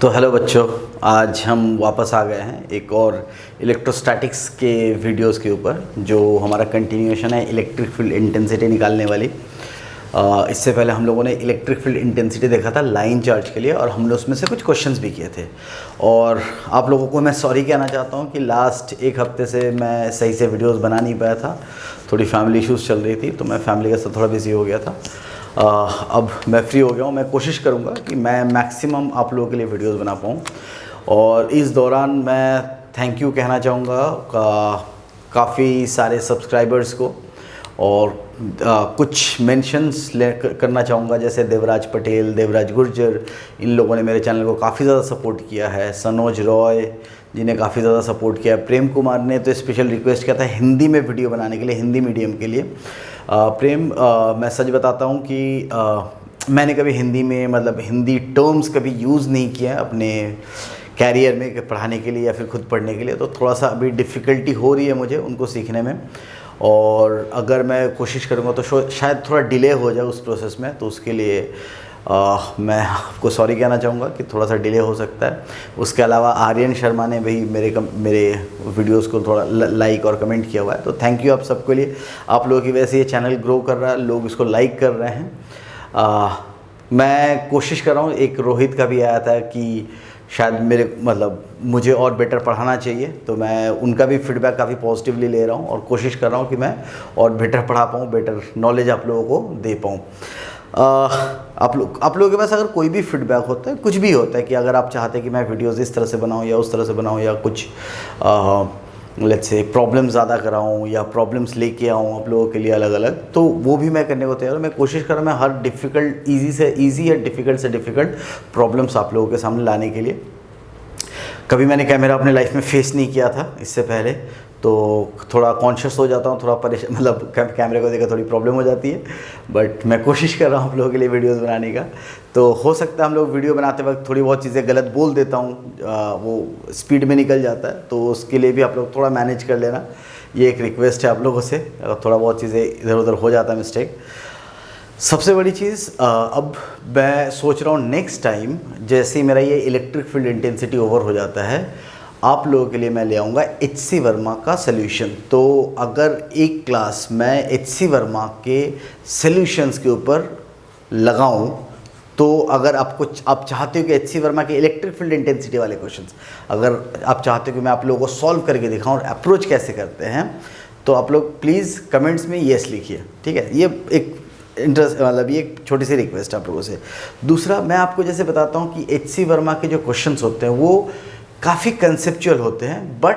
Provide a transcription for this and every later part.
तो हेलो बच्चों, आज हम वापस आ गए हैं एक और इलेक्ट्रोस्टैटिक्स के वीडियोस के ऊपर, जो हमारा कंटिन्यूएशन है इलेक्ट्रिक फील्ड इंटेंसिटी निकालने वाली। इससे पहले हम लोगों ने इलेक्ट्रिक फील्ड इंटेंसिटी देखा था लाइन चार्ज के लिए, और हमने उसमें से कुछ क्वेश्चंस भी किए थे। और आप लोगों को मैं सॉरी कहना चाहता हूँ कि लास्ट एक हफ्ते से मैं सही से वीडियोज़ बना नहीं पाया था, थोड़ी फैमिली इश्यूज़ चल रही थी, तो मैं फैमिली के साथ थोड़ा बिजी हो गया था। अब मैं फ्री हो गया हूँ। मैं कोशिश करूँगा कि मैं मैक्सिमम आप लोगों के लिए वीडियोस बना पाऊँ। और इस दौरान मैं थैंक यू कहना चाहूँगा काफ़ी सारे सब्सक्राइबर्स को, और कुछ मेंशंस करना चाहूँगा, जैसे देवराज पटेल, देवराज गुर्जर, इन लोगों ने मेरे चैनल को काफ़ी ज़्यादा सपोर्ट किया है। सनोज रॉय जिन्हें काफ़ी ज़्यादा सपोर्ट किया है। प्रेम कुमार ने तो स्पेशल रिक्वेस्ट किया था हिंदी में वीडियो बनाने के लिए, हिंदी मीडियम के लिए। प्रेम, मैं सच बताता हूँ कि मैंने कभी हिंदी में मतलब हिंदी टर्म्स कभी यूज़ नहीं किया अपने कैरियर में पढ़ाने के लिए या फिर खुद पढ़ने के लिए, तो थोड़ा सा अभी डिफ़िकल्टी हो रही है मुझे उनको सीखने में। और अगर मैं कोशिश करूँगा तो शायद थोड़ा डिले हो जाए उस प्रोसेस में, तो उसके लिए मैं आपको सॉरी कहना चाहूँगा कि थोड़ा सा डिले हो सकता है। उसके अलावा आर्यन शर्मा ने भी मेरे वीडियोस को थोड़ा लाइक और कमेंट किया हुआ है, तो थैंक यू आप सबके लिए। आप लोगों की वजह से ये चैनल ग्रो कर रहा है, लोग इसको लाइक कर रहे हैं। मैं कोशिश कर रहा हूँ, एक रोहित का भी आया था कि शायद मुझे और बेटर पढ़ाना चाहिए, तो मैं उनका भी फीडबैक काफ़ी पॉजिटिवली ले रहा हूँ और कोशिश कर रहा हूँ कि मैं और बेटर पढ़ा पाऊँ, बेटर नॉलेज आप लोगों को दे पाऊँ। आप लोगों के पास अगर कोई भी फीडबैक होता है, कुछ भी होता है कि अगर आप चाहते हैं कि मैं वीडियोस इस तरह से बनाऊं या उस तरह से बनाऊं, या कुछ लेट्स से प्रॉब्लम्स ज़्यादा कराऊं या प्रॉब्लम्स लेके आऊं आप लोगों के लिए अलग अलग, तो वो भी मैं करने को तैयार हूँ। मैं कोशिश कर रहा हूँ मैं हर डिफ़िकल्ट ईजी से ईजी या डिफ़िकल्ट से डिफ़िकल्ट प्रॉब्लम्स आप लोगों के सामने लाने के लिए। कभी मैंने कैमरा अपने लाइफ में फेस नहीं किया था इससे पहले, तो थोड़ा कॉन्शियस हो जाता हूँ, थोड़ा परेशान, मतलब कैमरे को देखकर थोड़ी प्रॉब्लम हो जाती है। बट मैं कोशिश कर रहा हूँ आप लोगों के लिए वीडियोस बनाने का। तो हो सकता है हम लोग वीडियो बनाते वक्त थोड़ी बहुत चीज़ें गलत बोल देता हूँ, वो स्पीड में निकल जाता है, तो उसके लिए भी आप लोग थोड़ा मैनेज कर लेना, ये एक रिक्वेस्ट है आप लोगों से। थोड़ा बहुत चीज़ें इधर उधर हो जाता है मिस्टेक। सबसे बड़ी चीज़, अब मैं सोच रहा हूँ नेक्स्ट टाइम जैसे ही मेरा ये इलेक्ट्रिक फील्ड इंटेंसिटी ओवर हो जाता है, आप लोगों के लिए मैं ले आऊँगा एच.सी. वर्मा का सॉल्यूशन। तो अगर एक क्लास मैं एच.सी. वर्मा के सॉल्यूशंस के ऊपर लगाऊँ, तो अगर आप चाहते हो कि एच.सी. वर्मा के इलेक्ट्रिक फील्ड इंटेंसिटी वाले क्वेश्चंस अगर आप चाहते हो कि मैं आप लोगों को सॉल्व करके दिखाऊँ और अप्रोच कैसे करते हैं, तो आप लोग प्लीज़ कमेंट्स में येस लिखिए, ठीक है। ये एक इंटरेस्ट ये एक छोटी सी रिक्वेस्ट है आप लोगों से। दूसरा, मैं आपको जैसे बताता हूँ कि एच.सी. वर्मा के जो क्वेश्चंस होते हैं वो काफ़ी कंसेप्चुअल होते हैं, बट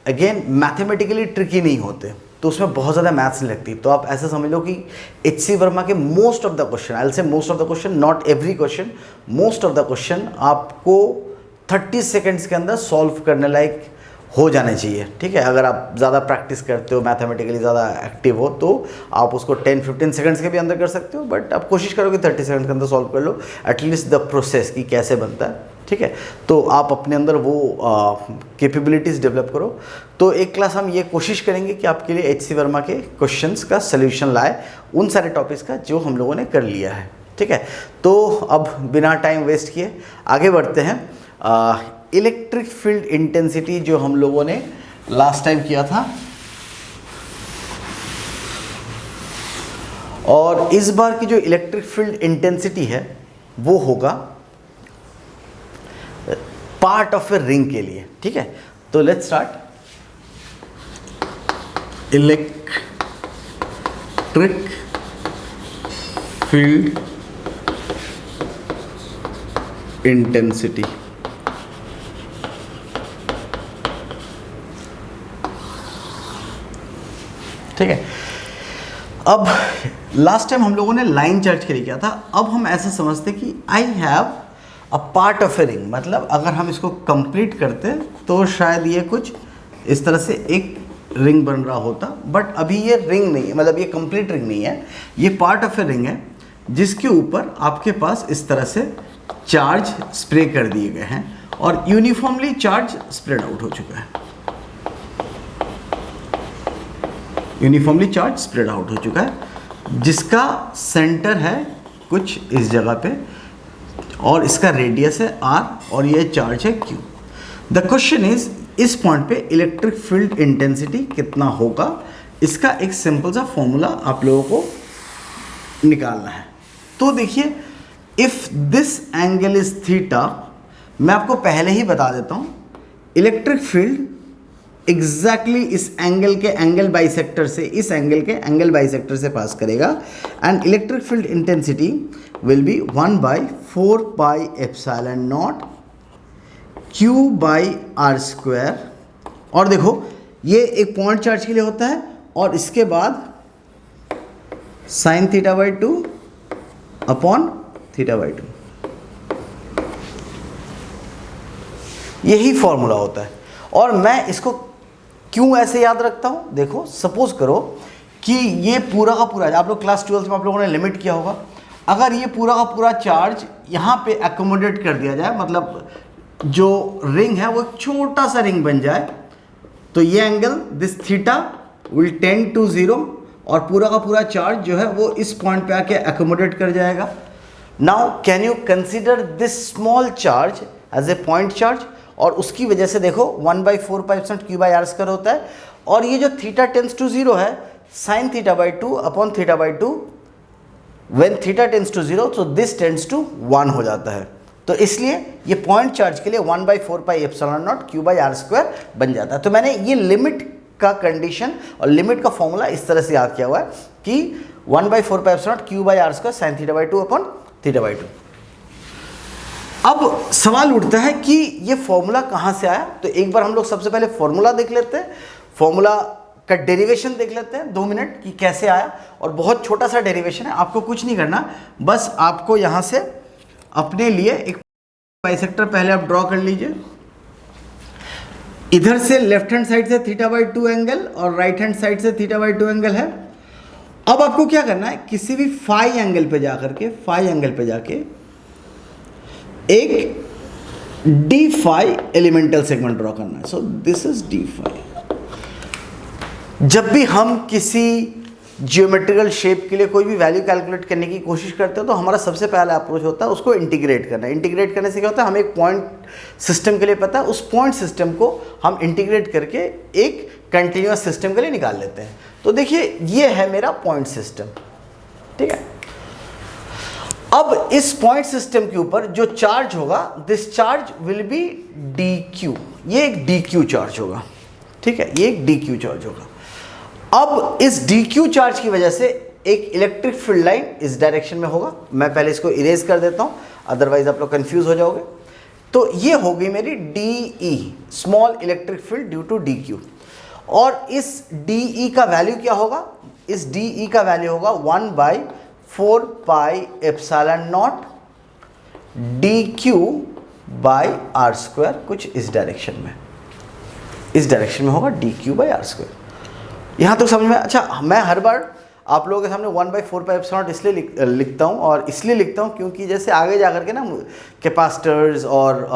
अगेन मैथमेटिकली ट्रिकी नहीं होते, तो उसमें बहुत ज़्यादा मैथ्स नहीं लगती। तो आप ऐसा समझ लो कि एच.सी. वर्मा के most of the question, I will say most of the question, not every question, most of the question आपको 30 सेकेंड्स के अंदर सॉल्व करने लायक हो जाने चाहिए, ठीक है। अगर आप ज़्यादा प्रैक्टिस करते हो, मैथमेटिकली ज़्यादा एक्टिव हो, तो आप उसको 10-15 सेकंड्स के भी अंदर कर सकते हो, बट आप कोशिश करो कि 30 सेकंड के अंदर सॉल्व कर लो, एटलीस्ट द प्रोसेस की कैसे बनता है, ठीक है। तो आप अपने अंदर वो कैपेबिलिटीज़ डेवलप करो। तो एक क्लास हम ये कोशिश करेंगे कि आपके लिए एच.सी. वर्मा के क्वेश्चंस का सल्यूशन लाए, उन सारे टॉपिक्स का जो हम लोगों ने कर लिया है, ठीक है। तो अब बिना टाइम वेस्ट किए आगे बढ़ते हैं। इलेक्ट्रिक फील्ड इंटेंसिटी जो हम लोगों ने लास्ट टाइम किया था, और इस बार की जो इलेक्ट्रिक फील्ड इंटेंसिटी है वो होगा पार्ट ऑफ ए रिंग के लिए, ठीक है। तो let's start. Electric field intensity, ठीक है। अब लास्ट टाइम हम लोगों ने लाइन चार्ज के लिए किया था, अब हम ऐसा समझते कि I have a part of a ring, मतलब अगर हम इसको कंप्लीट करते तो शायद ये कुछ इस तरह से एक रिंग बन रहा होता, बट अभी ये रिंग नहीं है, मतलब ये कंप्लीट रिंग नहीं है, ये पार्ट ऑफ ए रिंग है जिसके ऊपर आपके पास इस तरह से चार्ज स्प्रे कर दिए गए हैं और यूनिफॉर्मली चार्ज स्प्रेड आउट हो चुका है, यूनिफॉर्मली चार्ज स्प्रेड आउट हो चुका है, जिसका सेंटर है कुछ इस जगह पे और इसका रेडियस है r और ये चार्ज है q। द क्वेश्चन इज इस पॉइंट पे इलेक्ट्रिक फील्ड इंटेंसिटी कितना होगा, इसका एक सिंपल सा फॉर्मूला आप लोगों को निकालना है। तो देखिए if this angle is theta, मैं आपको पहले ही बता देता हूँ इलेक्ट्रिक फील्ड एग्जैक्टली इस एंगल के एंगल बाइसेक्टर से, इस एंगल के एंगल बाइसेक्टर से पास करेगा and electric field intensity will be 1/4 pi epsilon naught Q by are square. और देखो ये एक पॉइंट चार्ज के लिए होता है और इसके बाद sign theta by 2 upon theta by 2, यही फॉर्मूला होता है। और मैं इसको क्यों ऐसे याद रखता हूं, देखो सपोज करो कि ये पूरा का पूरा, आप लोग क्लास 12 में आप लोगों ने लिमिट किया होगा, अगर ये पूरा का पूरा चार्ज यहाँ पे एकोमोडेट कर दिया जाए, मतलब जो रिंग है वो एक छोटा सा रिंग बन जाए, तो ये angle this theta will tend to 0 और पूरा का पूरा चार्ज जो है वो इस पॉइंट पे आके एकोमोडेट कर जाएगा। Now can you consider this small charge as a point charge, और उसकी वजह से देखो 1/4 pi epsilon Q by are square होता है, और ये जो थीटा टेंड्स टू 0 है sine theta by 2 upon theta by 2, when theta tends to 0 तो दिस टेंड्स टू 1 हो जाता है। तो इसलिए ये पॉइंट चार्ज के लिए 1/4 pi epsilon naught Q by are square बन जाता है। तो मैंने ये लिमिट का कंडीशन और लिमिट का फॉर्मूला इस तरह से याद किया हुआ है कि 1/4 pi epsilon naught Q by are square sine theta by 2 upon theta by 2। अब सवाल उठता है कि ये फॉर्मूला कहाँ से आया, तो एक बार हम लोग सबसे पहले फॉर्मूला देख लेते हैं, फॉर्मूला का डेरिवेशन देख लेते हैं 2 मिनट कि कैसे आया। और बहुत छोटा सा डेरिवेशन है, आपको कुछ नहीं करना, बस आपको यहाँ से अपने लिए एक बाइसेक्टर पहले आप ड्रॉ कर लीजिए। इधर से लेफ्ट हैंड साइड से थीटा बाई 2 एंगल और राइट हैंड साइड से थीटा बाई 2 एंगल है। अब आपको क्या करना है, किसी भी फाई एंगल पे जाकर के, फाई एंगल पे जाके एक d phi elemental segment draw करना है। So this is d phi. जब भी हम किसी जियोमेट्रिकल शेप के लिए कोई भी वैल्यू कैलकुलेट करने की कोशिश करते हैं तो हमारा सबसे पहला अप्रोच होता है उसको इंटीग्रेट करना। इंटीग्रेट करने से क्या होता है, हमें एक पॉइंट सिस्टम के लिए पता है, उस पॉइंट सिस्टम को हम इंटीग्रेट करके एक कंटिन्यूअस सिस्टम के लिए निकाल लेते हैं। तो देखिए ये है मेरा पॉइंट सिस्टम, ठीक है। अब इस पॉइंट सिस्टम के ऊपर जो चार्ज होगा, this charge will B D Q, ये एक डी क्यू चार्ज होगा, ठीक है, ये एक डी क्यू चार्ज होगा। अब इस डी क्यू चार्ज की वजह से एक इलेक्ट्रिक फील्ड लाइन इस डायरेक्शन में होगा। मैं पहले इसको इरेज कर देता हूं, अदरवाइज आप लोग कंफ्यूज हो जाओगे। तो ये हो गई मेरी d E, small electric field due to d q. और इस डी ई का वैल्यू क्या होगा, इस डी ई का वैल्यू होगा 1/4 pi epsilon naught d q by are square, कुछ इस डायरेक्शन में, इस डायरेक्शन में होगा d q by are square. यहाँ तो समझ में। अच्छा, मैं हर बार आप लोगों के सामने 1/4 पाई एप्सिलॉन नॉट इसलिए लिखता हूँ, और इसलिए लिखता हूँ क्योंकि जैसे आगे जा करके ना कैपेसिटर्स और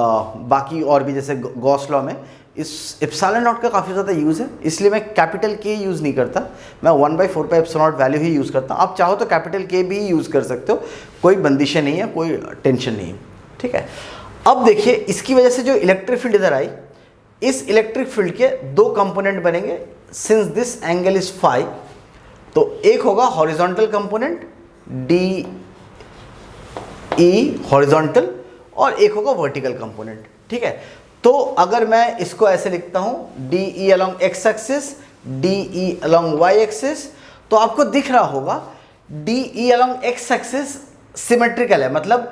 बाकी और भी जैसे गॉस लॉ में इस एप्सिलॉन नॉट का काफ़ी ज़्यादा यूज़ है, इसलिए मैं कैपिटल के यूज़ नहीं करता, मैं 1/4 pi epsilon not value he use करता हूँ। आप चाहो तो कैपिटल के भी यूज़ कर सकते हो, कोई बंदिशें नहीं है, कोई टेंशन नहीं है, ठीक है। अब देखिए इसकी वजह से जो इलेक्ट्रिक फील्ड इधर आई, इस इलेक्ट्रिक फील्ड के 2 कंपोनेंट बनेंगे। Since this angle is phi, तो एक होगा horizontal component d E horizontal, और एक होगा वर्टिकल कंपोनेंट, ठीक है। तो अगर मैं इसको ऐसे लिखता हूं d E along x axis, d E along Y axis, तो आपको दिख रहा होगा d E along x axis symmetrical है, मतलब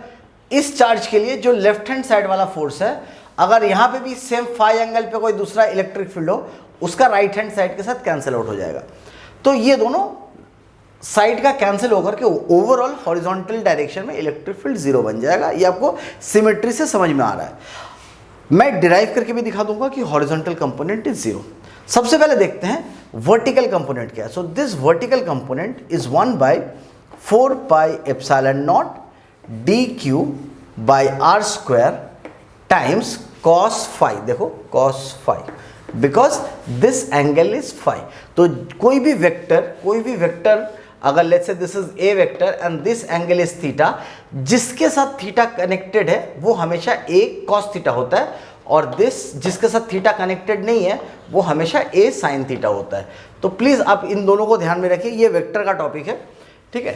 इस चार्ज के लिए जो लेफ्ट हैंड साइड वाला फोर्स है, अगर यहां पे भी सेम फाई एंगल पे कोई दूसरा इलेक्ट्रिक फील्ड हो, उसका राइट हैंड साइड के साथ कैंसिल आउट हो जाएगा। तो ये दोनों साइड का कैंसिल होकर के ओवरऑल हॉरिजॉन्टल डायरेक्शन में इलेक्ट्रिक फील्ड 0 बन जाएगा। ये आपको सिमेट्री से समझ में आ रहा है। मैं डिराइव करके भी दिखा दूंगा कि हॉरिजॉन्टल कंपोनेंट इज 0। सबसे पहले देखते हैं वर्टिकल कंपोनेंट क्या है। So this vertical component is 1/4 pi epsilon naught d q by are square times cos phi. देखो cos phi, because this angle is phi. तो कोई भी वेक्टर अगर let's say this is a vector and this angle is theta, जिसके साथ theta connected है वो हमेशा ए कॉस थीटा होता है, और दिस जिसके साथ थीटा कनेक्टेड नहीं है वो हमेशा ए साइन थीटा होता है। तो प्लीज आप इन दोनों को ध्यान में रखिए, ये वेक्टर का टॉपिक है, ठीक है।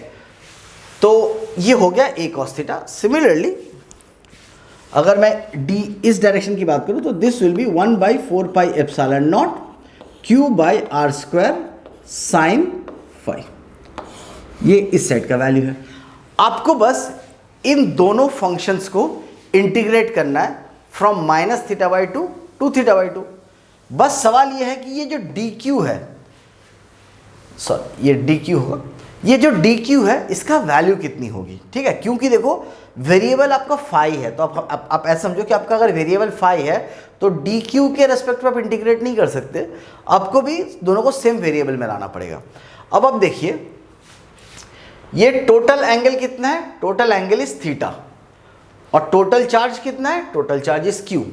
तो ये हो गया ए कॉस थीटा। सिमिलरली अगर मैं डी इस डायरेक्शन की बात करूं तो this will be 1/4 pi epsilon naught q by are square sine phi. ये इस सेट का वैल्यू है। आपको बस इन दोनों फंक्शंस को इंटीग्रेट करना है फ्रॉम -θ/2 टू θ/2। बस सवाल ये है कि ये जो डी क्यू है, सॉरी ये डी क्यू होगा, ये जो डी क्यू है इसका वैल्यू कितनी होगी, ठीक है। क्योंकि देखो वेरिएबल आपका फाई है, तो आप ऐसा समझो कि आपका अगर वेरिएबल फाई है तो डी क्यू के रेस्पेक्ट में आप इंटीग्रेट नहीं कर सकते, आपको भी दोनों को सेम वेरिएबल में लाना पड़ेगा। अब आप देखिए ये टोटल एंगल कितना है, टोटल एंगल इज थीटा, और टोटल चार्ज कितना है, टोटल चार्ज इज क्यू।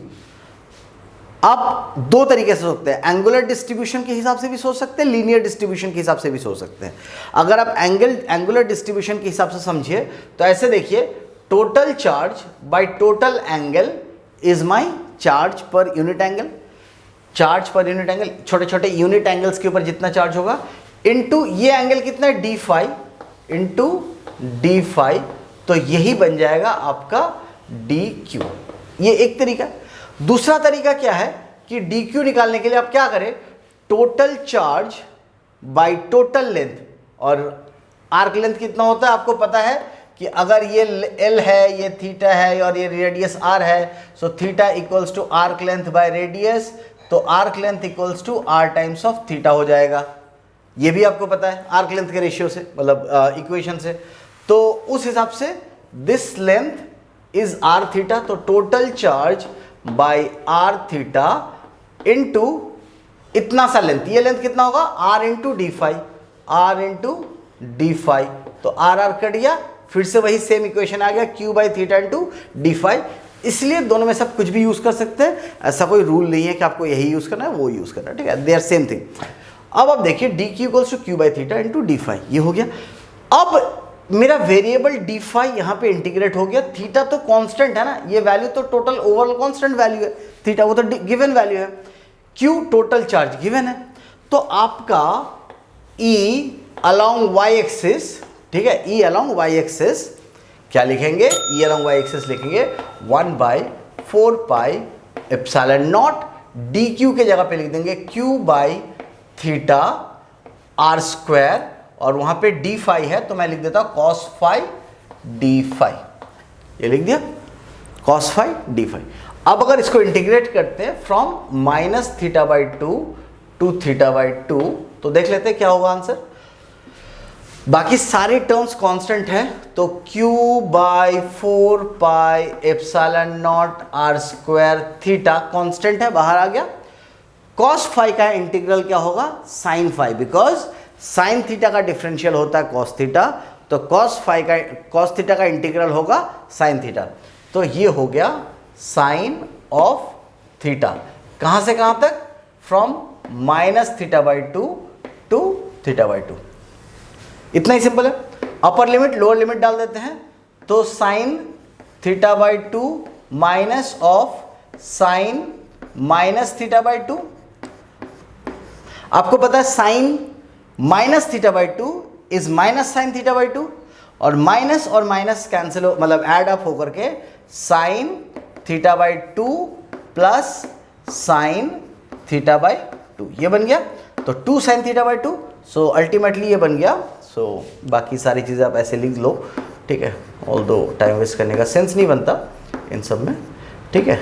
आप दो तरीके से सोच सकते हैं, एंगुलर डिस्ट्रीब्यूशन के हिसाब से भी सोच सकते हैं, लीनियर डिस्ट्रीब्यूशन के हिसाब से भी सोच सकते हैं। अगर आप एंगुलर डिस्ट्रीब्यूशन के हिसाब से समझिए तो ऐसे देखिए, total charge by total angle is my charge per unit angle. Charge per unit angle, छोटे छोटे यूनिट एंगल्स के ऊपर जितना चार्ज होगा, इनटू ये एंगल कितना है d phi, into d phi, तो यही बन जाएगा आपका डी क्यू। ये एक तरीका। दूसरा तरीका क्या है कि डी क्यू निकालने के लिए आप क्या करें, total charge by total length, और आर्क लेंथ कितना होता है आपको पता है कि अगर ये एल है, ये थीटा है और ये रेडियस आर है, so theta equals to arc length by radius, तो arc length equals to r times of theta हो जाएगा। ये भी आपको पता है आर्क लेंथ के रेशियो से, मतलब इक्वेशन से। तो उस हिसाब से this length is r theta, तो total charge by r theta into इतना सा लेंथ, ये लेंथ कितना होगा r into d phi, r into d phi, तो आर आर कट गया, फिर से वही सेम इक्वेशन आ गया q by theta into d phi. इसलिए दोनों में सब कुछ भी यूज कर सकते हैं, ऐसा कोई रूल नहीं है कि आपको यही यूज करना है वो यूज करना है, ठीक है, दे आर सेम थिंग। अब आप देखिए d q equals to q by theta into d phi, ये हो गया। अब मेरा वेरिएबल डी फाई यहाँ पे इंटीग्रेट हो गया, थीटा तो कांस्टेंट है ना, ये वैल्यू तो टोटल ओवरऑल कांस्टेंट वैल्यू है, थीटा वो तो गिवन वैल्यू है, क्यू टोटल चार्ज गिवन है, तो आपका ई अलोंग वाई एक्सिस, ठीक है, ई अलोंग वाई एक्सिस क्या लिखेंगे, ई अलोंग वाई एक्सिस लिखेंगे 1/4 pi epsilon naught, d q के जगह पे लिख देंगे q by theta R square, और वहां पे डी फाई है तो मैं लिख देता हूं कॉस फाई डी फाई, ये लिख दिया कॉस फाई डी फाई। अब अगर इसको इंटीग्रेट करते हैं फ्रॉम -θ/2 टू θ/2, तो देख लेते हैं क्या होगा आंसर। बाकी सारी टर्म्स कांस्टेंट है, तो q/4 pi epsilon naught are square theta constant है, बाहर आ गया। कॉस फाई का इंटीग्रल क्या होगा, sine phi, because sine theta का डिफरेंशियल होता है कॉस थीटा, तो कॉस थीटा का इंटीग्रल होगा साइन थीटा, तो ये हो गया साइन ऑफ थीटा। कहां से कहां तक, फ्रॉम -θ/2 टू θ/2, इतना ही सिंपल है। अपर लिमिट लोअर लिमिट डाल देते हैं, तो साइन θ/2 माइनस ऑफ साइन -θ/2, आपको पता है साइन -θ/2 इज माइनस साइन θ/2, और माइनस कैंसिल हो, मतलब ऐड अप होकर के साइन θ/2 प्लस साइन θ/2 ये बन गया, तो 2 साइन θ/2, सो अल्टीमेटली ये बन गया। सो बाकी सारी चीज़ें आप ऐसे लिख लो, ठीक है, ऑल्दो टाइम वेस्ट करने का सेंस नहीं बनता इन सब में, ठीक है।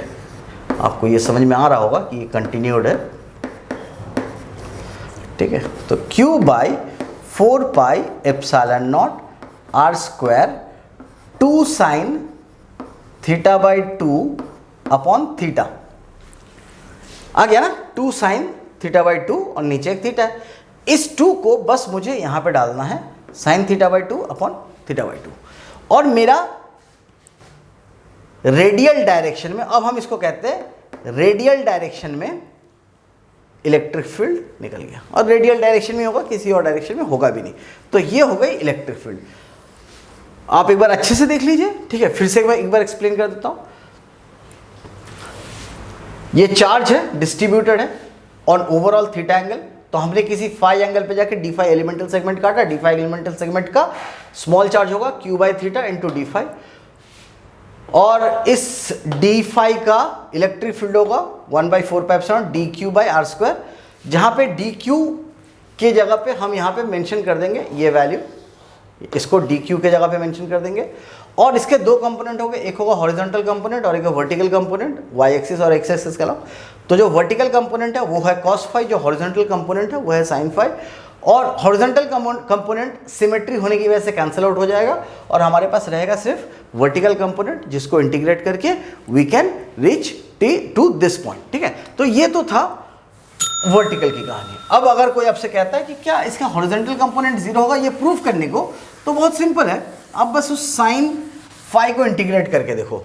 आपको ये समझ में आ रहा होगा कि ये कंटिन्यूड है, ठीक है। तो q/4 pi epsilon naught are square 2 sine θ/2 upon theta आ गया ना, 2 साइन θ/2 और नीचे एक थीटा है। इस 2 को बस मुझे यहां पे डालना है, साइन θ/2 अपॉन θ/2, और मेरा रेडियल डायरेक्शन में, अब हम इसको कहते हैं रेडियल डायरेक्शन में इलेक्ट्रिक फील्ड निकल गया, और रेडियल डायरेक्शन में होगा, किसी और डायरेक्शन में होगा भी नहीं। तो ये हो गई इलेक्ट्रिक फील्ड। आप एक बार अच्छे से देख लीजिए, ठीक है, फिर से एक बार एक्सप्लेन कर देता हूं। ये चार्ज है, डिस्ट्रीब्यूटेड है ऑन ओवरऑल थीटा एंगल। तो हमने किसी फाई एंगल पे जाके डी फाई एलिमेंटल सेगमेंट काटा, डी फाई एलिमेंटल सेगमेंट का स्मॉल चार्ज होगा q by theta into d phi, और इस डी फाई का इलेक्ट्रिक फील्ड होगा 1/4πε d q by are square, जहां पे डी क्यू के जगह पे हम यहाँ पे मेंशन कर देंगे ये वैल्यू, इसको डी क्यू के जगह पे मेंशन कर देंगे। और इसके दो कंपोनेंट होंगे, एक होगा हॉरिजॉन्टल कंपोनेंट और एक वर्टिकल कंपोनेंट, वाई एक्सिस और एक्स एक्सिस का नाम। तो जो वर्टिकल कंपोनेंट है वो है कॉस फाई, जो हॉरिजॉन्टल कंपोनेंट है वो है साइन फाई। और हॉरिजॉन्टल कंपोनेंट सिमेट्री होने की वजह से कैंसिल आउट हो जाएगा, और हमारे पास रहेगा सिर्फ वर्टिकल कंपोनेंट, जिसको इंटीग्रेट करके we can reach to this point. ठीक है, तो ये तो था वर्टिकल की कहानी। अब अगर कोई आपसे कहता है कि क्या इसका हॉरिजॉन्टल कंपोनेंट जीरो होगा, ये प्रूफ करने को तो बहुत सिंपल है, आप बस उस साइन फाई को इंटीग्रेट करके देखो।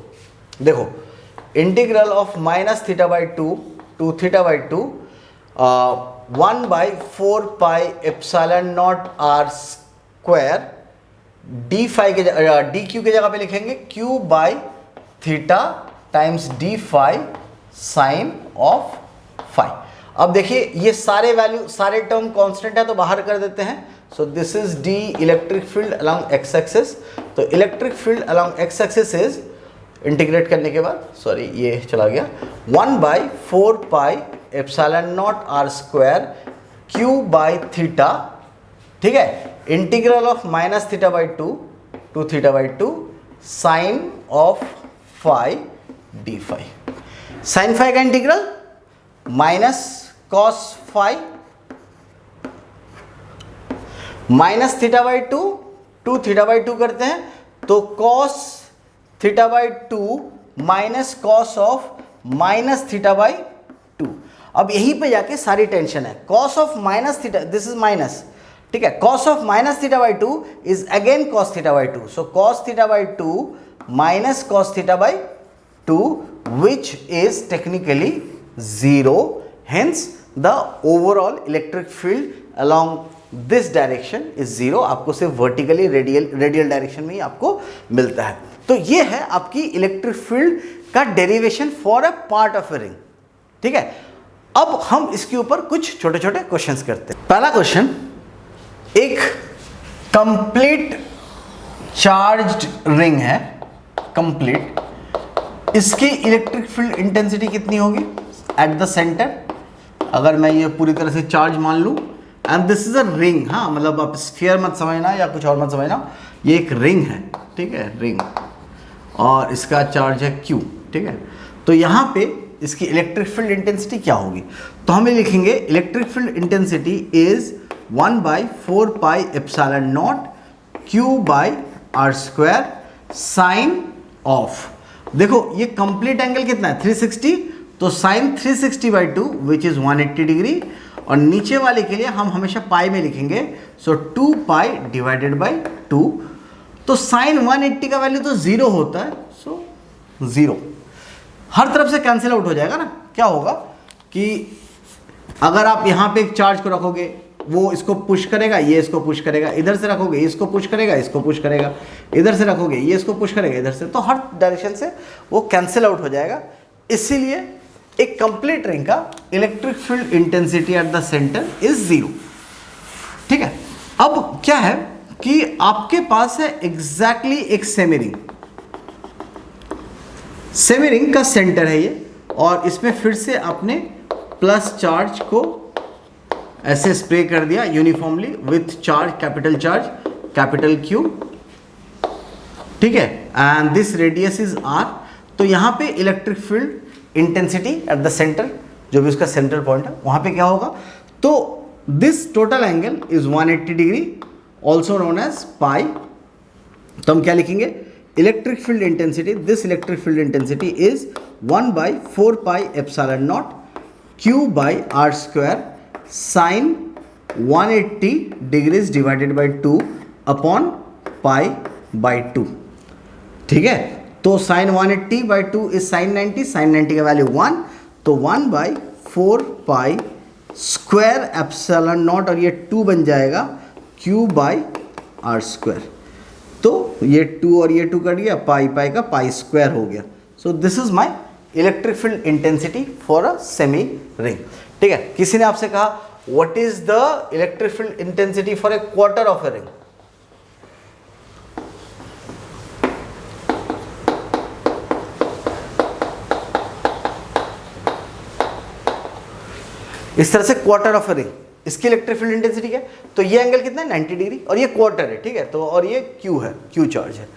Integral of -θ/2 to θ/2 1/4πε0 r square d phi के डी क्यू के जगह पे लिखेंगे q by theta times d phi sine of phi. अब देखिए ये सारे वैल्यू, सारे टर्म कांस्टेंट है तो बाहर कर देते हैं। So this is the electric field along x axis. तो electric field along x axis is, integrate करने के बाद, सॉरी ये चला गया, 1/4πε0 r square q by theta, ठीक है, integral of -θ/2 to θ/2 sine of phi d phi. Sine phi का integral minus cos phi -θ/2 to θ/2 करते हैं तो कॉस θ/2 माइनस कॉस ऑफ -θ/2। अब यहीं पे जाके सारी टेंशन है। Cos of minus theta, this is minus, ठीक है, cos of -θ/2 is again cos θ/2। So cos θ/2 minus cos θ/2 which is technically 0, hence the overall electric field along this direction is 0। आपको सिर्फ वर्टिकली रेडियल डायरेक्शन में ही आपको मिलता है। तो ये है आपकी इलेक्ट्रिक फील्ड का derivation for a part of a ring. ठीक है, अब हम इसके ऊपर कुछ छोटे छोटे क्वेश्चंस करते हैं। पहला क्वेश्चन, एक कंप्लीट चार्ज्ड रिंग है, कंप्लीट, इसकी इलेक्ट्रिक फील्ड इंटेंसिटी कितनी होगी एट द सेंटर। अगर मैं ये पूरी तरह से चार्ज मान लूँ, and this is a ring, हाँ, मतलब आप स्फीयर मत समझना या कुछ और मत समझना, ये एक रिंग है, ठीक है, रिंग, और इसका चार्ज है Q, ठीक है। तो यहाँ पे इसकी इलेक्ट्रिक फील्ड इंटेंसिटी क्या होगी, तो हम लिखेंगे electric field intensity is 1/4πε0 Q by are square sine of, देखो ये कंप्लीट एंगल कितना है 360, तो साइन 360/2 विच इज 180 डिग्री, और नीचे वाले के लिए हम हमेशा पाई में लिखेंगे, सो 2π डिवाइडेड बाई 2। तो साइन 180 का वैल्यू तो 0 होता है, सो 0 हर तरफ से कैंसिल आउट हो जाएगा ना। क्या होगा कि अगर आप यहाँ पे एक चार्ज को रखोगे, वो इसको पुश करेगा, ये इसको पुश करेगा, इधर से रखोगे इसको पुश करेगा, इसको पुश करेगा, इधर से रखोगे ये इसको पुश करेगा, इधर से, तो हर डायरेक्शन से वो कैंसिल आउट हो जाएगा। इसीलिए एक कंप्लीट रिंग का electric field intensity at the centre is 0। ठीक है, अब क्या है कि आपके पास है एग्जैक्टली एक सेमी रिंग, सेमी रिंग का सेंटर है ये, और इसमें फिर से आपने प्लस चार्ज को ऐसे स्प्रे कर दिया uniformly with charge, capital charge, capital Q, ठीक है, and this radius is R। तो यहाँ पे electric field intensity at the centre, जो भी उसका सेंटर पॉइंट है, वहाँ पे क्या होगा, तो this total angle is 180 degree, also known as pi. तो हम क्या लिखेंगे, electric field intensity, this electric field intensity is 1/4πε0 Q by are square sine 180 degrees divided by 2 upon pi by 2। ठीक है, तो sine 180 by 2 is sine 90, sine 90 का value 1, तो 1/4πε0 square epsilon not, और ये 2 बन जाएगा Q बाई आर स्क्वायर। तो ये 2 और ये 2 कट गया, पाई पाई का पाई स्क्वायर हो गया। सो this is my electric field intensity for a semi ring. ठीक है, किसी ने आपसे कहा what is the electric field intensity for a quarter of a ring? इस तरह से क्वार्टर ऑफ ए रिंग, इसकी इलेक्ट्रिक फील्ड इंटेंसिटी क्या है? तो ये एंगल कितना है 90 डिग्री, और ये क्वार्टर है, ठीक है, तो और ये Q है, Q चार्ज है।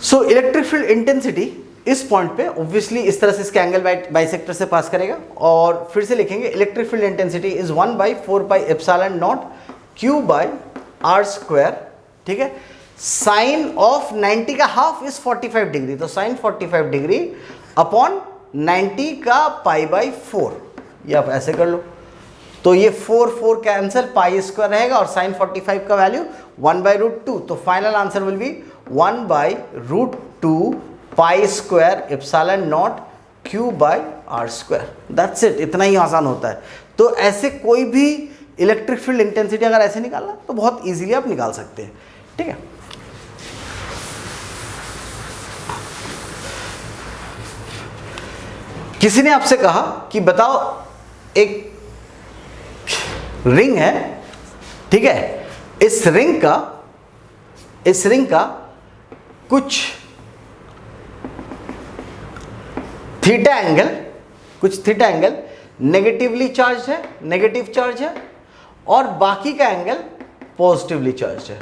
सो इलेक्ट्रिक फील्ड इंटेंसिटी इस पॉइंट पे ऑब्वियसली इस तरह से इसके एंगल बाइसेक्टर से पास करेगा, और फिर से लिखेंगे electric field intensity is 1/4 pi epsilon naught Q by are square. ठीक है, साइन ऑफ 90 का हाफ इज 45 डिग्री, तो साइन 45 डिग्री अपॉन 90 का पाई बाई 4, ये आप ऐसे कर लो, तो ये 4 कैंसिल, पाई स्क्वायर रहेगा, और साइन 45 का वैल्यू 1/√2, तो final answer will be 1/√2 pi square epsilon naught Q by are square. That's it, इतना ही आसान होता है। तो ऐसे कोई भी इलेक्ट्रिक फील्ड इंटेंसिटी अगर ऐसे निकालना तो बहुत इजीली आप निकाल सकते हैं। ठीक है, किसी ने आपसे कहा कि बताओ एक रिंग है, ठीक है, इस रिंग का कुछ थीटा एंगल नेगेटिवली चार्ज है, नेगेटिव चार्ज है, और बाकी का एंगल पॉजिटिवली चार्ज है।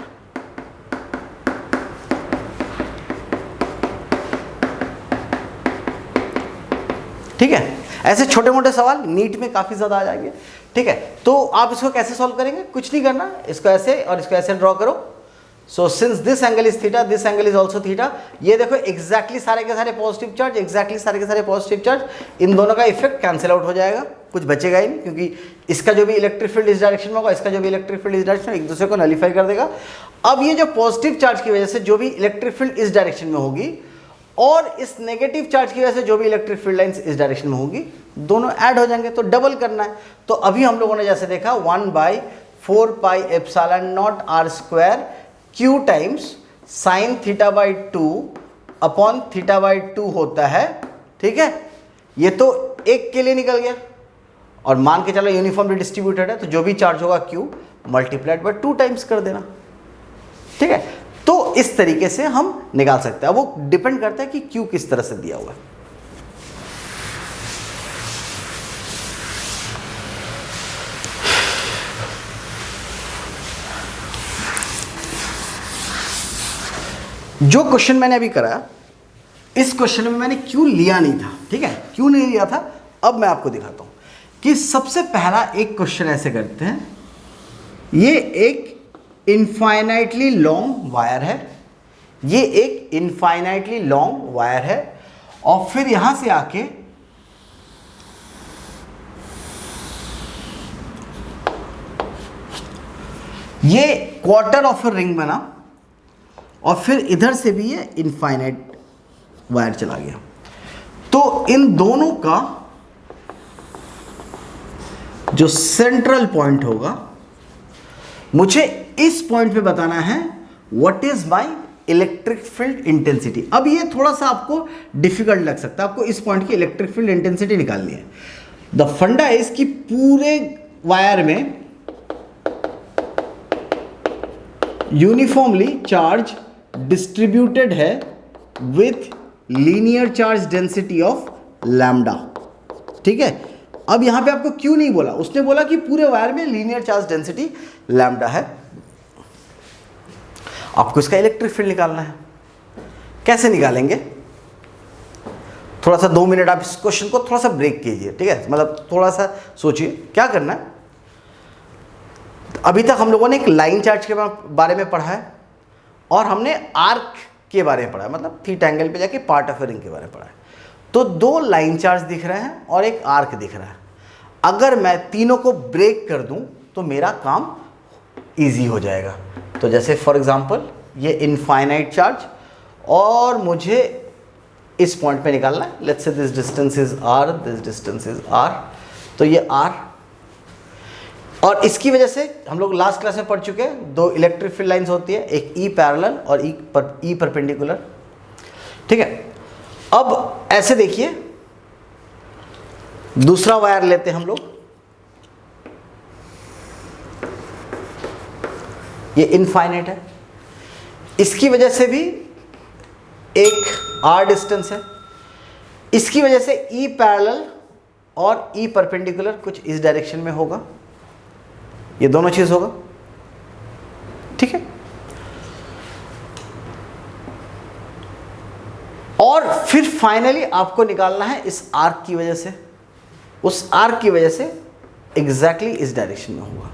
ठीक है, ऐसे छोटे मोटे सवाल नीट में काफी ज्यादा आ जाएंगे। ठीक है, तो आप इसको कैसे सॉल्व करेंगे? कुछ नहीं करना, इसको ऐसे और इसको ऐसे ड्रॉ करो। So since this angle is theta, this angle is also theta, ये देखो एग्जैक्टली सारे के सारे पॉजिटिव चार्ज, एग्जैक्टली सारे के सारे पॉजिटिव चार्ज, इन दोनों का इफेक्ट कैंसिल आउट हो जाएगा, कुछ बचेगा ही नहीं, क्योंकि इसका जो भी इलेक्ट्रिक फील्ड इस डायरेक्शन में होगा, इसका जो भी इलेक्ट्रिक फील्ड इस डायरेक्शन में, एक दूसरे को नलीफाई कर देगा। अब ये जो पॉजिटिव चार्ज की वजह से जो भी इलेक्ट्रिक फील्ड इस डायरेक्शन में होगी, और इस नेगेटिव चार्ज की वजह से जो भी इलेक्ट्रिक फील्ड लाइंस इस डायरेक्शन में होगी, दोनों ऐड हो जाएंगे, तो डबल करना है। तो अभी हम लोगों ने जैसे देखा 1/4 pi epsilon naught are square Q times sine theta by 2 upon theta by 2 होता है। ठीक है, ये तो एक के लिए निकल गया, और मान के चलो यूनिफॉर्मली डिस्ट्रीब्यूटेड है, तो जो भी चार्ज होगा Q मल्टीप्लाइड बाई 2 टाइम्स कर देना। ठीक है, तो इस तरीके से हम निकाल सकते हैं। अब वो डिपेंड करता है कि Q किस तरह से दिया हुआ है। जो क्वेश्चन मैंने अभी कराया, इस क्वेश्चन में मैंने Q लिया नहीं था। ठीक है, क्यों नहीं लिया था अब मैं आपको दिखाता हूं कि सबसे पहला एक क्वेश्चन ऐसे करते हैं, ये एक इनफाइनाइटली लॉन्ग वायर है, ये एक इनफाइनाइटली लॉन्ग वायर है, और फिर यहां से आके ये क्वार्टर ऑफ ए रिंग बना, और फिर इधर से भी ये इनफाइनाइट वायर चला गया। तो इन दोनों का जो सेंट्रल पॉइंट होगा, मुझे इस पॉइंट पे बताना है what is my electric field intensity. अब ये थोड़ा सा आपको डिफिकल्ट लग सकता है, आपको इस पॉइंट की इलेक्ट्रिक फील्ड इंटेंसिटी निकालनी है। द फंडा इज कि पूरे वायर में यूनिफॉर्मली चार्ज डिस्ट्रीब्यूटेड है with linear charge density of lambda. ठीक है, अब यहां पे आपको क्यों नहीं बोला, उसने बोला कि पूरे वायर में लीनियर चार्ज डेंसिटी लैम्डा है। आपको इसका इलेक्ट्रिक फील्ड निकालना है, कैसे निकालेंगे? थोड़ा सा 2 मिनट आप इस क्वेश्चन को थोड़ा सा ब्रेक कीजिए। ठीक है, मतलब थोड़ा सा सोचिए क्या करना है। अभी तक हम लोगों ने एक लाइन चार्ज के बारे में पढ़ा है, और हमने आर्क के बारे में पढ़ा है, मतलब थीटा एंगल पे जाके पार्ट ऑफ ए रिंग के बारे में पढ़ा है। तो 2 लाइन चार्ज दिख रहे हैं और एक आर्क दिख रहा है। अगर मैं तीनों को ब्रेक कर दूं तो मेरा काम इजी हो जाएगा। तो जैसे फॉर एग्जांपल ये इनफाइनाइट चार्ज, और मुझे इस पॉइंट पे निकालना है। Let's say this distance is r, this distance is r, तो ये r और इसकी वजह से हम लोग लास्ट क्लास में पढ़ चुके हैं, दो इलेक्ट्रिक फील्ड लाइंस होती है, एक ई पैरेलल और ई परपेंडिकुलर। ठीक है, अब ऐसे देखिए, दूसरा वायर लेते हैं हम लोग, ये इनफाइनाइट है, इसकी वजह से भी एक आर डिस्टेंस है, इसकी वजह से ई पैरेलल और ई परपेंडिकुलर कुछ इस डायरेक्शन में होगा, ये दोनों चीज होगा। ठीक है, और फिर फाइनली आपको निकालना है इस आर्क की वजह से, उस आर्क की वजह से एग्जैक्टली इस डायरेक्शन में होगा।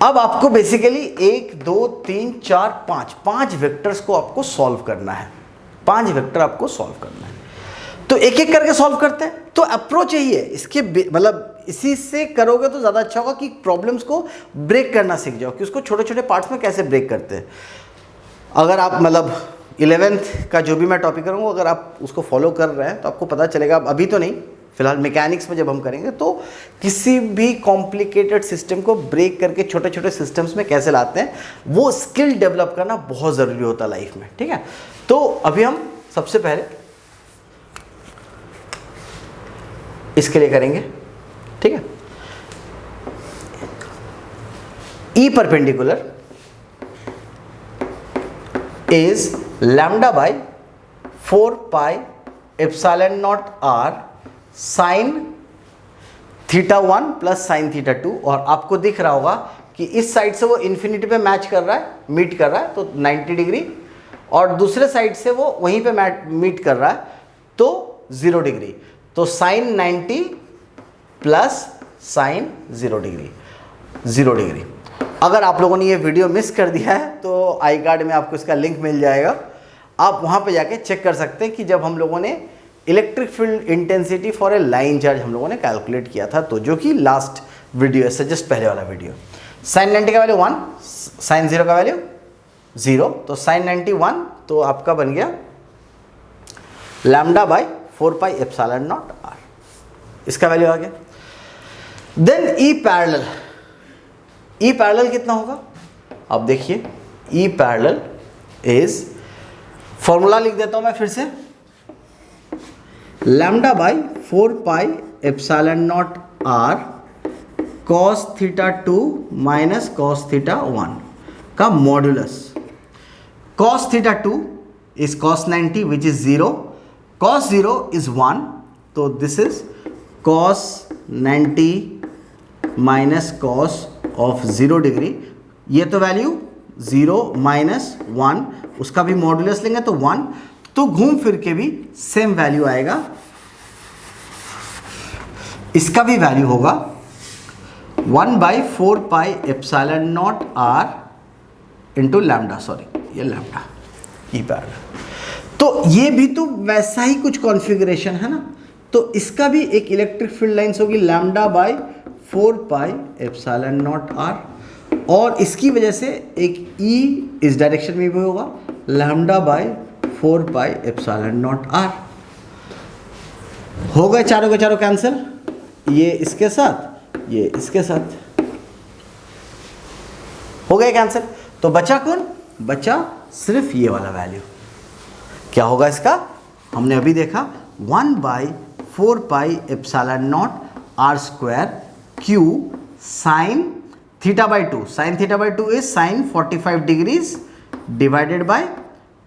अब आपको बेसिकली 1 2 3 4 5 वेक्टर्स को आपको सॉल्व करना है, 5 वेक्टर आपको सॉल्व करना है। तो एक एक करके सॉल्व करते हैं। तो अप्रोच यही है, इसके मतलब इसी से करोगे तो ज़्यादा अच्छा होगा कि प्रॉब्लम्स को ब्रेक करना सीख जाओ, कि उसको छोटे छोटे पार्ट्स में कैसे ब्रेक करते हैं। अगर आप मतलब 11th का जो भी मैं टॉपिक करूँगा, अगर आप उसको फॉलो कर रहे हैं तो आपको पता चलेगा। अभी तो नहीं, फिलहाल मैकेनिक्स में जब हम करेंगे तो किसी भी कॉम्प्लिकेटेड सिस्टम को ब्रेक करके छोटे छोटे सिस्टम्स में कैसे लाते हैं, वो स्किल डेवलप करना बहुत ज़रूरी होता है लाइफ में। ठीक है, तो अभी हम सबसे पहले इसके लिए करेंगे। ठीक है, E perpendicular is lambda by 4 pi epsilon naught R sine theta 1 plus sine theta 2। और आपको दिख रहा होगा कि इस साइड से वो इन्फिनिटी पे मैच कर रहा है, मीट कर रहा है, तो 90 डिग्री, और दूसरे साइड से वो वहीं पे मीट कर रहा है तो 0 डिग्री। तो sine 90 plus sine 0 degree, 0 degree. अगर आप लोगों ने ये वीडियो मिस कर दिया है तो आई कार्ड में आपको इसका लिंक मिल जाएगा, आप वहाँ पे जाके चेक कर सकते हैं कि जब हम लोगों ने electric field intensity for a line charge हम लोगों ने कैलकुलेट किया था, तो जो कि लास्ट वीडियो है, जस्ट पहले वाला वीडियो। साइन 90 का वैल्यू 1, साइन 0 का वैल्यू 0, तो साइन 90 1, तो आपका बन गया lambda by 4 pi epsilon naught R, इसका वैल्यू आ गया। Then E parallel, E parallel कितना होगा? अब देखिए, ई पैरेलल इज, फॉर्मूला लिख देता हूं मैं फिर से, lambda by 4 pi epsilon naught R cos theta 2 minus cos theta 1 का modulus. Cos theta 2 is cos 90 which is 0, cos 0 is 1, तो this is cos 90 minus cos of 0 degree. ये तो वैल्यू 0 माइनस 1, उसका भी मॉड्यूलस लेंगे तो 1, तो घूम फिर के भी सेम वैल्यू आएगा। इसका भी वैल्यू होगा 1 by 4 pi epsilon naught R into lambda, sorry ये लैम्डा ई पैरेलल। तो ये भी तो वैसा ही कुछ कॉन्फ़िगरेशन है ना, तो इसका भी एक इलेक्ट्रिक फील्ड लाइंस होगी lambda by 4 pi epsilon naught are, और इसकी वजह से एक ई इस डायरेक्शन में भी होगा lambda by 4 pi epsilon naught R. हो गए चारों के चारों कैंसिल, ये इसके साथ, ये इसके साथ हो गए कैंसिल। तो बचा कौन? बचा सिर्फ ये वाला वैल्यू। क्या होगा इसका? हमने अभी देखा 1 by 4 pi epsilon naught are square q sine theta by 2, sine theta by 2 is sine 45 degrees divided by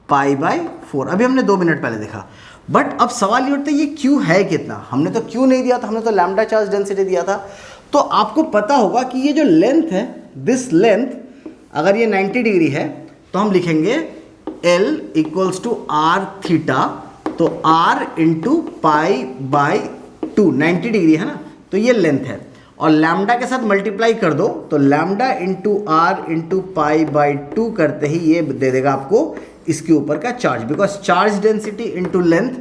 pi by 4। अभी हमने 2 मिनट पहले देखा, बट अब सवाल ये उठता है ये क्यू है कितना? हमने तो क्यू नहीं दिया था, हमने तो लैम्डा चार्ज डेंसिटी दिया था। तो आपको पता होगा कि ये जो लेंथ है, दिस लेंथ, अगर ये 90 डिग्री है तो हम लिखेंगे L equals to R theta, तो R into pi by 2, 90 degree है ना, तो ये लेंथ है, और लैम्डा के साथ मल्टीप्लाई कर दो तो lambda into R into pi by 2 करते ही ये दे देगा आपको इसके ऊपर का charge, because charge density into length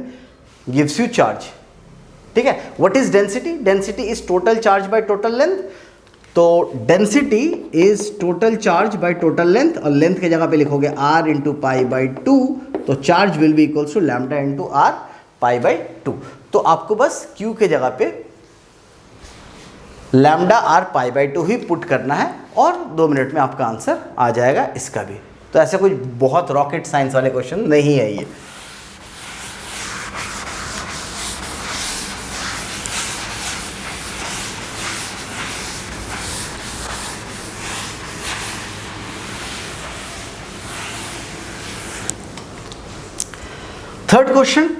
gives you charge. ठीक है, what is density? Density is total charge by total length, तो density is total charge by total length, और लेंथ की जगह पे लिखोगे r इंटू पाई बाई 2, तो charge will be equals to lambda into R pi by 2। तो आपको बस q के जगह पे लैम्डा आर पाई बाई 2 ही पुट करना है और 2 मिनट में आपका आंसर आ जाएगा इसका भी। तो ऐसे कुछ बहुत रॉकेट साइंस वाले क्वेश्चन नहीं है ये। Third question,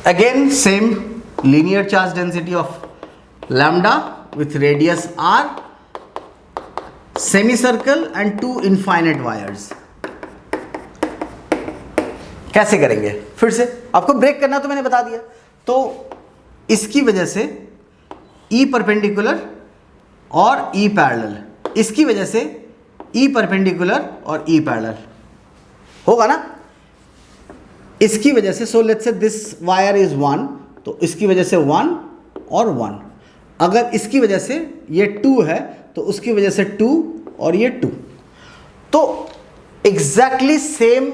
again same linear charge density of lambda with radius r, semicircle and 2 infinite wires। कैसे करेंगे? फिर से आपको ब्रेक करना तो मैंने बता दिया। तो इसकी वजह से E परपेंडिकुलर और E पैरेलल, इसकी वजह से E परपेंडिकुलर और E पैरेलल होगा ना। इसकी वजह से so let's say this wire is 1, तो इसकी वजह से 1 और 1। अगर इसकी वजह से ये 2 है तो उसकी वजह से 2 और ये 2। तो एग्जैक्टली सेम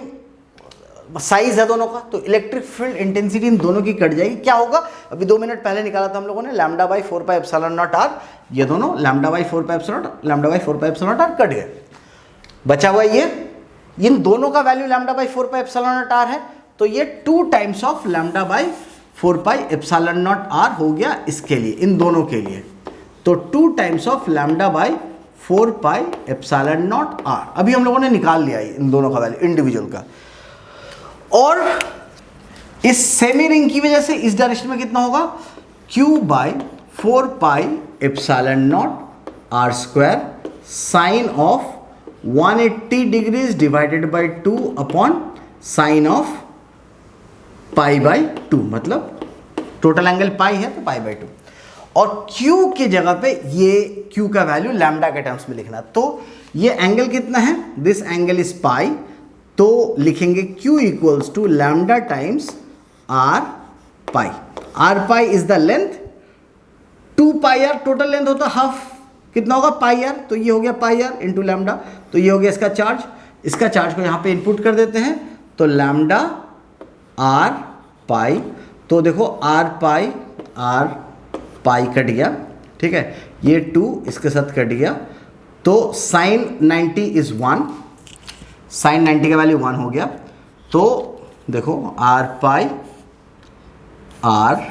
साइज है दोनों का, तो इलेक्ट्रिक फील्ड इंटेंसिटी इन दोनों की कट जाएगी। क्या होगा? अभी 2 मिनट पहले निकाला था हम लोगों ने, lambda by 4 pi epsilon naught R, ये दोनों lambda by 4 pi epsilon naught R cut गए। बचा हुआ ये, इन दोनों का value lambda by 4 pi epsilon naught R है, तो ये 2 times of lambda by 4 pi epsilon naught R हो गया इसके लिए, इन दोनों के लिए। तो 2 times of lambda by 4 pi epsilon naught R अभी हम लोगों ने निकाल लिया है, इन दोनों का वैल्यू इंडिविजुअल का। और इस सेमी रिंग की वजह से इस डायरेक्शन में कितना होगा? Q by 4 pi epsilon naught are square sine of 180 degrees divided by 2 upon sine of pi by 2, मतलब टोटल एंगल पाई है तो पाई बाई 2। और Q की जगह पे ये Q का वैल्यू लैम्डा के टर्म्स में लिखना। तो ये एंगल कितना है? दिस एंगल इज पाई, तो लिखेंगे Q equals to lambda times R pi. R pi is the length, 2 pi R total length होता हाफ, कितना होगा? पाई आर, तो ये हो गया पाई आर इंटू लैम्डा, तो ये हो गया इसका चार्ज। इसका चार्ज को यहाँ पे इनपुट कर देते हैं, तो लैम्डा आर पाई, तो देखो आर पाई कट गया, ठीक है, ये 2 इसके साथ कट गया, तो साइन 90 इज 1, साइन 90 का वैल्यू 1 हो गया। तो देखो आर पाई आर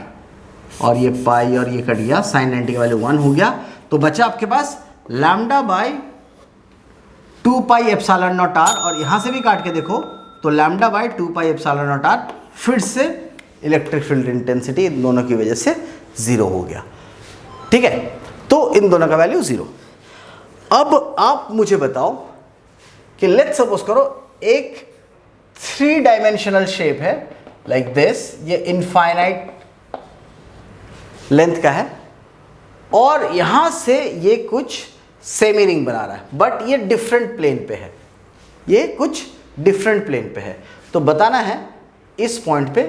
और ये पाई और ये कट गया, साइन 90 का वैल्यू 1 हो गया। तो बचा आपके पास lambda by 2 pi epsilon naught are, और यहाँ से भी काट के देखो तो lambda by 2 pi epsilon naught r. फिर से इलेक्ट्रिक फील्ड इंटेंसिटी इन दोनों की वजह से 0 हो गया, ठीक है। तो इन दोनों का वैल्यू 0। अब आप मुझे बताओ कि लेट्स सपोज करो एक 3 डायमेंशनल शेप है लाइक दिस, ये इनफाइनाइट लेंथ का है, और यहां से ये कुछ सेमी रिंग बना रहा है, बट ये डिफरेंट प्लेन पे है, ये कुछ डिफरेंट प्लेन पे है। तो बताना है इस पॉइंट पे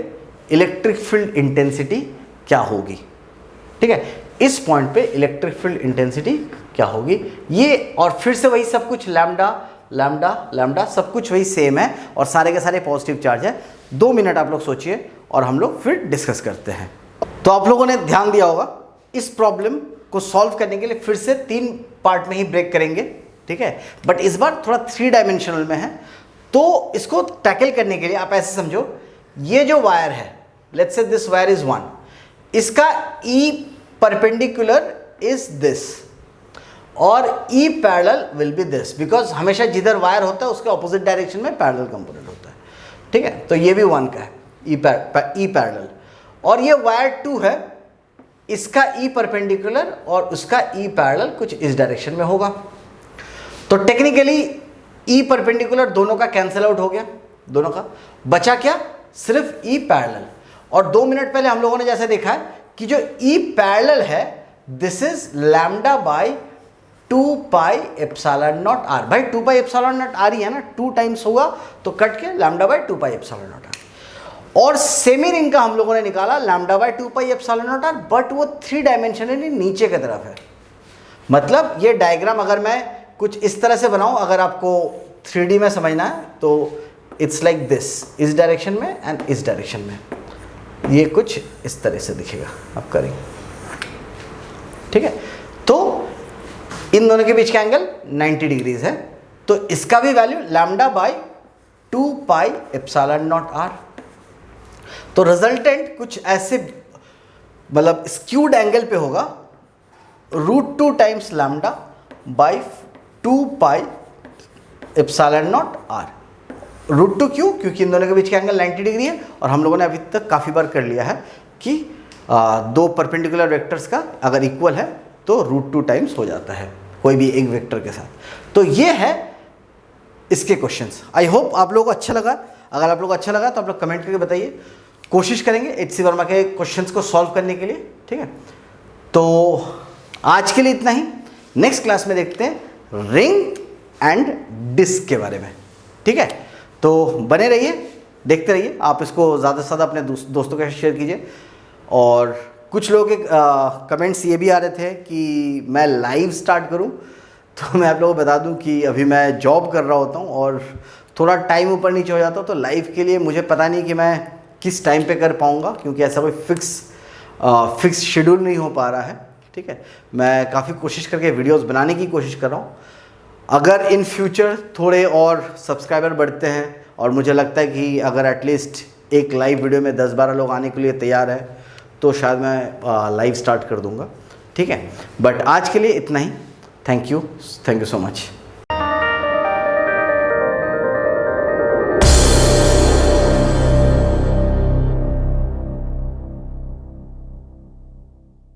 इलेक्ट्रिक फील्ड इंटेंसिटी क्या होगी, ठीक है। इस पॉइंट पे इलेक्ट्रिक फील्ड इंटेंसिटी क्या होगी ये, और फिर से वही सब कुछ लैम्डा लैम्डा लैम्डा सब कुछ वही सेम है, और सारे के सारे पॉजिटिव चार्ज है। 2 मिनट आप लोग सोचिए और हम लोग फिर डिस्कस करते हैं। तो आप लोगों ने ध्यान दिया होगा, इस प्रॉब्लम को सॉल्व करने के लिए फिर से 3 पार्ट में ही ब्रेक करेंगे, ठीक है, बट इस बार थोड़ा 3 डायमेंशनल में है। तो इसको टैकल करने के लिए आप ऐसे समझो, ये जो वायर है, let's say this wire is 1, इसका E परपेंडिकुलर इज दिस और E parallel will be this, because हमेशा जिधर वायर होता है उसके ऑपोजिट डायरेक्शन में पैरेलल कंपोनेंट होता है, ठीक है। तो ये भी 1 का है E पैरेलल, और ये वायर 2 है, इसका E परपेंडिकुलर और उसका E पैरेलल कुछ इस डायरेक्शन में होगा। तो टेक्निकली E परपेंडिकुलर दोनों का कैंसिल आउट हो गया, दोनों का बचा क्या? सिर्फ E पैरेलल। और 2 मिनट पहले हम लोगों ने जैसे देखा है कि जो E पैरेलल है this is lambda by 2 pi epsilon naught R. भाई 2 पाई एप्सिलॉन नॉट आर ही है ना, 2 टाइम्स होगा तो कट के lambda by 2 pi epsilon naught are. और सेमी रिंग का हम लोगों ने निकाला lambda by 2 pi epsilon naught R, but वो 3 डायमेंशनली नीचे की तरफ है, मतलब ये डायग्राम अगर मैं कुछ इस तरह से बनाऊं, अगर आपको 3D में समझना है तो इट्स लाइक दिस, इस डायरेक्शन में एंड इस डायरेक्शन में, ये कुछ इस तरह से दिखेगा आप करेंगे, ठीक है। तो इन दोनों के बीच का एंगल 90 डिग्रीज है, तो इसका भी value lambda by 2 pi epsilon naught R. तो रिजल्टेंट कुछ ऐसे मतलब स्क्यूड एंगल पे होगा, √2 times lambda by 2 pi epsilon naught R. √2 क्यों? क्योंकि इन दोनों के बीच का एंगल 90 डिग्री है, और हम लोगों ने अभी तक काफ़ी बार कर लिया है कि दो परपेंडिकुलर वेक्टर्स का अगर इक्वल है तो √2 टाइम्स हो जाता है कोई भी एक वेक्टर के साथ। तो ये है इसके क्वेश्चंस। आई होप आप लोगों को अच्छा लगा। अगर आप लोगों को अच्छा लगा तो आप लोग कमेंट करके बताइए, कोशिश करेंगे HC वर्मा के क्वेश्चंस को सॉल्व करने के लिए, ठीक है। तो आज के लिए इतना ही, नेक्स्ट क्लास में देखते हैं रिंग एंड डिस्क के बारे में, ठीक है। तो बने रहिए, देखते रहिए, आप इसको ज़्यादा से ज़्यादा अपने दोस्तों के साथ शेयर कीजिए। और कुछ लोगों के कमेंट्स ये भी आ रहे थे कि मैं लाइव स्टार्ट करूं, तो मैं आप लोगों को बता दूं कि अभी मैं जॉब कर रहा होता हूं और थोड़ा टाइम ऊपर नीचे हो जाता हो, तो लाइव के लिए मुझे पता नहीं कि मैं किस टाइम पे कर पाऊंगा, क्योंकि ऐसा कोई फिक्स शेड्यूल नहीं हो पा रहा है, ठीक है। मैं काफ़ी कोशिश करके वीडियोस बनाने की कोशिश कर रहा हूँ। अगर इन फ्यूचर थोड़े और सब्सक्राइबर बढ़ते हैं और मुझे लगता है कि अगर एटलीस्ट एक लाइव वीडियो में 10-12 लोग आने के लिए तैयार है तो शायद मैं लाइव स्टार्ट कर दूंगा, ठीक है। बट आज के लिए इतना ही। Thank you so much.